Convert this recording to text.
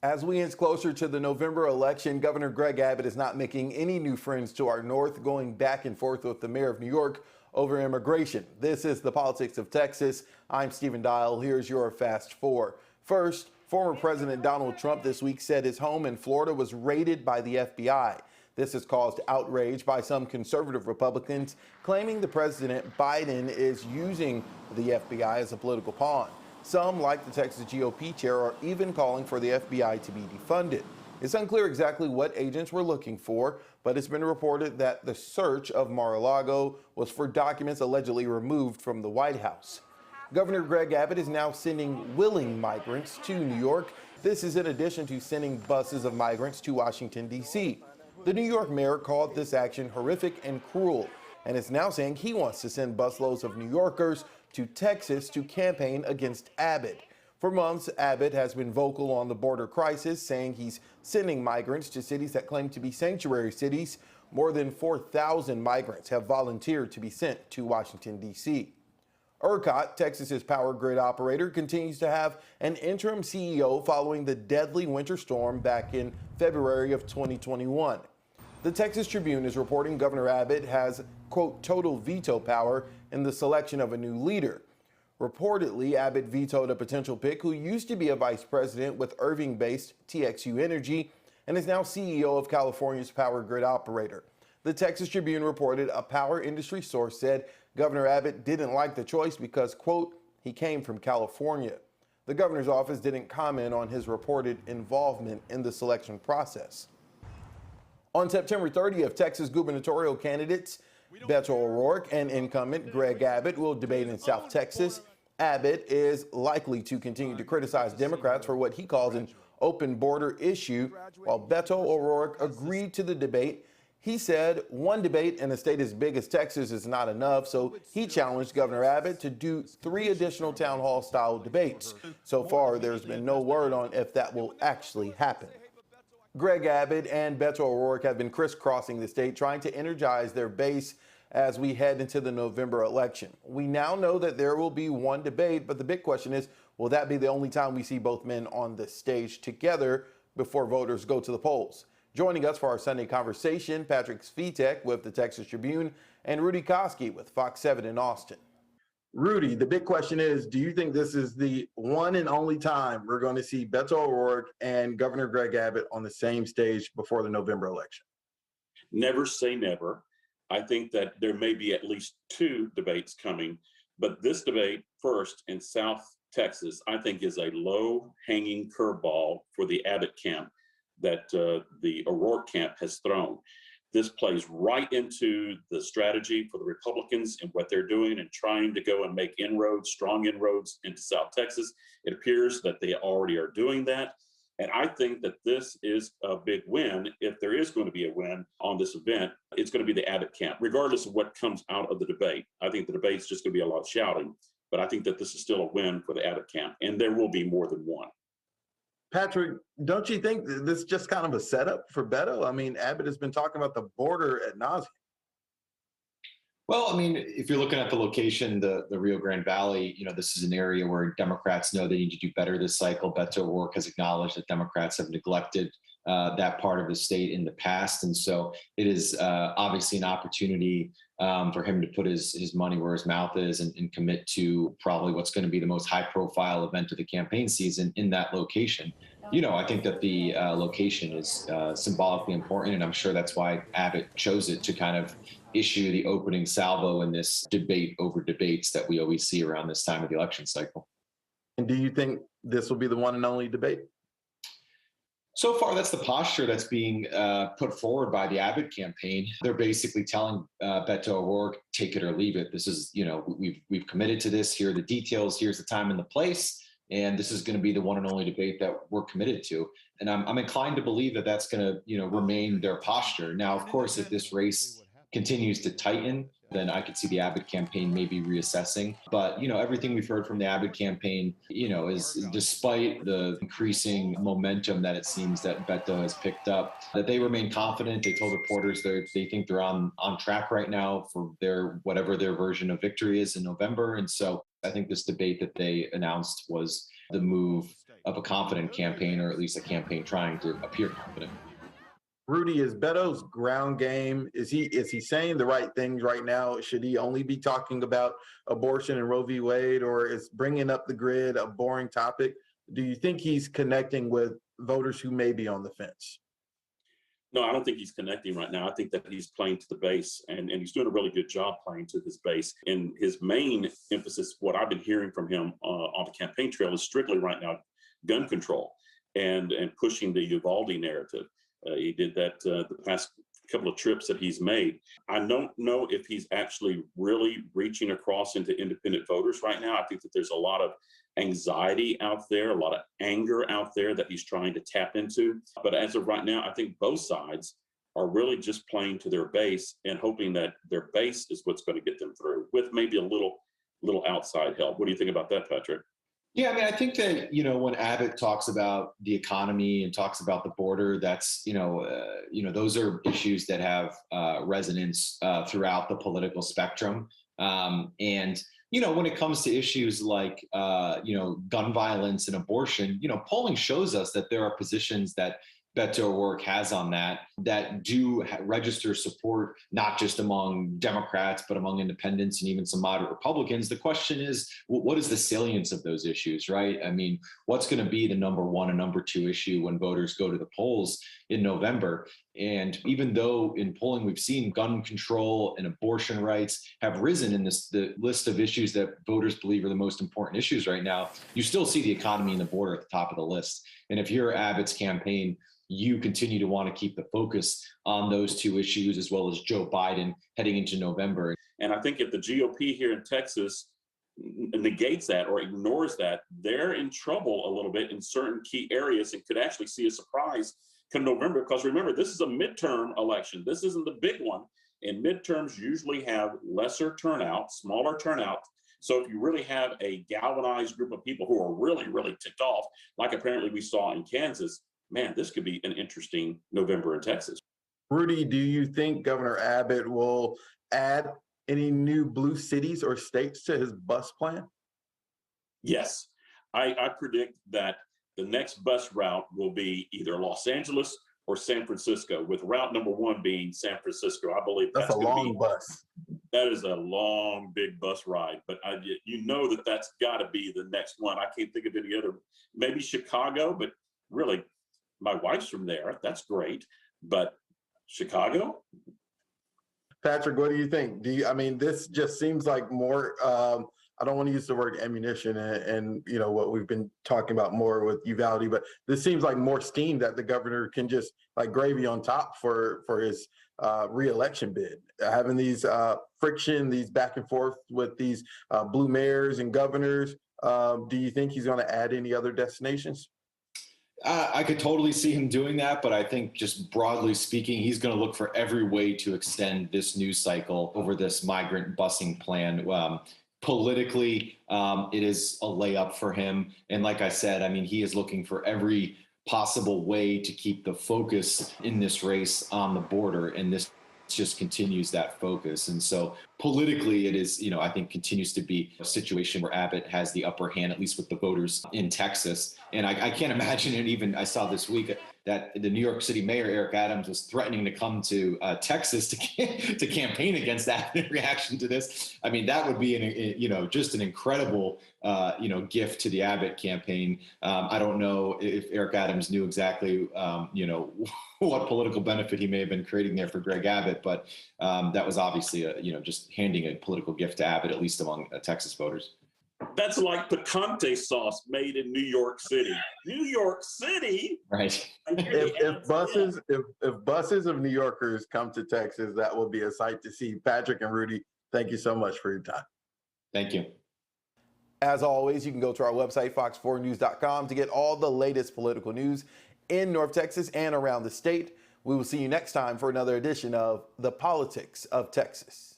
As we inch closer to the November election, Governor Greg Abbott is not making any new friends to our north, going back and forth with the mayor of New York over immigration. This is the politics of Texas. I'm Stephen Dial. Here's your Fast Four. First, former President Donald Trump this week said his home in Florida was raided by the FBI. This has caused outrage by some conservative Republicans, claiming the President Biden is using the FBI as a political pawn. Some, like the Texas GOP chair, are even calling for the FBI to be defunded. It's unclear exactly what agents were looking for, but it's been reported that the search of Mar-a-Lago was for documents allegedly removed from the White House. Governor Greg Abbott is now sending willing migrants to New York. This is in addition to sending buses of migrants to Washington, D.C. The New York mayor called this action horrific and cruel, and is now saying he wants to send busloads of New Yorkers to Texas to campaign against Abbott. For months, Abbott has been vocal on the border crisis, saying he's sending migrants to cities that claim to be sanctuary cities. More than 4,000 migrants have volunteered to be sent to Washington, D.C. ERCOT, Texas's power grid operator, continues to have an interim CEO following the deadly winter storm back in February of 2021. The Texas Tribune is reporting Governor Abbott has, quote, total veto power in the selection of a new leader. Reportedly, Abbott vetoed a potential pick who used to be a vice president with Irving-based TXU Energy and is now CEO of California's power grid operator. The Texas Tribune reported a power industry source said Governor Abbott didn't like the choice because, quote, he came from California. The governor's office didn't comment on his reported involvement in the selection process. On September 30th, Texas gubernatorial candidates Beto O'Rourke and incumbent Greg Abbott will debate in South Texas. Abbott is likely to continue to criticize Democrats for what he calls an open border issue, while Beto O'Rourke agreed to the debate. He said one debate in a state as big as Texas is not enough, so he challenged Governor Abbott to do 3 additional town hall style debates. So far, there's been no word on if that will actually happen. Greg Abbott and Beto O'Rourke have been crisscrossing the state, trying to energize their base as we head into the November election. We now know that there will be one debate, but the big question is, will that be the only time we see both men on the stage together before voters go to the polls? Joining us for our Sunday conversation, Patrick Svitek with the Texas Tribune and Rudy Koski with Fox 7 in Austin. Rudy, the big question is, do you think this is the one and only time we're going to see Beto O'Rourke and Governor Greg Abbott on the same stage before the November election? Never say never. I think that there may be at least 2 debates coming, but this debate first in South Texas, I think, is a low-hanging curveball for the Abbott camp that the O'Rourke camp has thrown. This plays right into the strategy for the Republicans and what they're doing and trying to go and make inroads, strong inroads into South Texas. It appears that they already are doing that. And I think that this is a big win. If there is going to be a win on this event, it's going to be the Abbott camp, regardless of what comes out of the debate. I think the debate's just going to be a lot of shouting, but I think that this is still a win for the Abbott camp, and there will be more than one. Patrick, don't you think this is just kind of a setup for Beto? I mean, Abbott has been talking about the border ad nauseum. Well, I mean, if you're looking at the location, the Rio Grande Valley, this is an area where Democrats know they need to do better this cycle. Beto O'Rourke has acknowledged that Democrats have neglected that part of the state in the past. And so it is obviously an opportunity for him to put his money where his mouth is and commit to probably what's going to be the most high profile event of the campaign season in that location. I think that the location is symbolically important, and I'm sure that's why Abbott chose it to kind of issue the opening salvo in this debate over debates that we always see around this time of the election cycle. And do you think this will be the one and only debate? So far, that's the posture that's being put forward by the Abbott campaign. They're basically telling Beto O'Rourke, take it or leave it. This is, we've committed to this. Here are the details. Here's the time and the place. And this is going to be the one and only debate that we're committed to. And I'm inclined to believe that that's going to, remain their posture. Now, of course, if this race continues to tighten, then I could see the Abbott campaign maybe reassessing. But, everything we've heard from the Abbott campaign, is despite the increasing momentum that it seems that Beto has picked up, that they remain confident. They told reporters they think they're on track right now for whatever their version of victory is in November. And so I think this debate that they announced was the move of a confident campaign, or at least a campaign trying to appear confident. Rudy, is Beto's ground game, is he saying the right things right now? Should he only be talking about abortion and Roe v. Wade, or is bringing up the grid a boring topic? Do you think he's connecting with voters who may be on the fence? No, I don't think he's connecting right now. I think that he's playing to the base, and he's doing a really good job playing to his base. And his main emphasis, what I've been hearing from him on the campaign trail, is strictly right now gun control and pushing the Uvalde narrative. He did that the past couple of trips that he's made. I don't know if he's actually really reaching across into independent voters right now. I think that there's a lot of anxiety out there, a lot of anger out there that he's trying to tap into. But as of right now, I think both sides are really just playing to their base and hoping that their base is what's going to get them through, with maybe a little outside help. What do you think about that, Patrick? Yeah, I mean, I think that, when Abbott talks about the economy and talks about the border, that's, those are issues that have resonance throughout the political spectrum. And when it comes to issues like, gun violence and abortion, polling shows us that there are positions that Beto O'Rourke has on that do register support, not just among Democrats, but among independents and even some moderate Republicans. The question is, what is the salience of those issues, right? I mean, what's going to be the number one and number two issue when voters go to the polls in November? And even though in polling we've seen gun control and abortion rights have risen in the list of issues that voters believe are the most important issues right now, you still see the economy and the border at the top of the list. And if you're Abbott's campaign, you continue to want to keep the focus on those two issues, as well as Joe Biden heading into November. And I think if the GOP here in Texas negates that or ignores that, they're in trouble a little bit in certain key areas and could actually see a surprise come November. Because remember, this is a midterm election. This isn't the big one. And midterms usually have lesser turnout, smaller turnout. So if you really have a galvanized group of people who are really, really ticked off, like apparently we saw in Kansas, man, this could be an interesting November in Texas. Rudy, do you think Governor Abbott will add any new blue cities or states to his bus plan? Yes, I predict that the next bus route will be either Los Angeles or San Francisco, with route number one being San Francisco. I believe that's a long bus. That is a long, big bus ride, but that's got to be the next one. I can't think of any other. Maybe Chicago, but really, my wife's from there. That's great. But Chicago? Patrick, what do you think? This just seems like more, I don't want to use the word ammunition and what we've been talking about more with Uvalde, but this seems like more steam that the governor can just like gravy on top for his re-election bid. Having these friction, these back and forth with these blue mayors and governors, do you think he's going to add any other destinations? I could totally see him doing that, but I think just broadly speaking, he's going to look for every way to extend this news cycle over this migrant busing plan. Politically, it is a layup for him. And like I said, he is looking for every possible way to keep the focus in this race on the border. And this just continues that focus. And so politically, it is, I think continues to be a situation where Abbott has the upper hand, at least with the voters in Texas. And I can't imagine it. Even I saw this week that the New York City mayor, Eric Adams, was threatening to come to Texas to campaign against that in reaction to this. That would be just an incredible, gift to the Abbott campaign. I don't know if Eric Adams knew exactly, what political benefit he may have been creating there for Greg Abbott, but that was obviously just handing a political gift to Abbott, at least among Texas voters. That's like picante sauce made in New York City. New York City, right? If buses of New Yorkers come to Texas, that will be a sight to see. Patrick and Rudy, thank you so much for your time. Thank you. As always, you can go to our website, fox4news.com, to get all the latest political news in North Texas and around the state. We will see you next time for another edition of The Politics of Texas.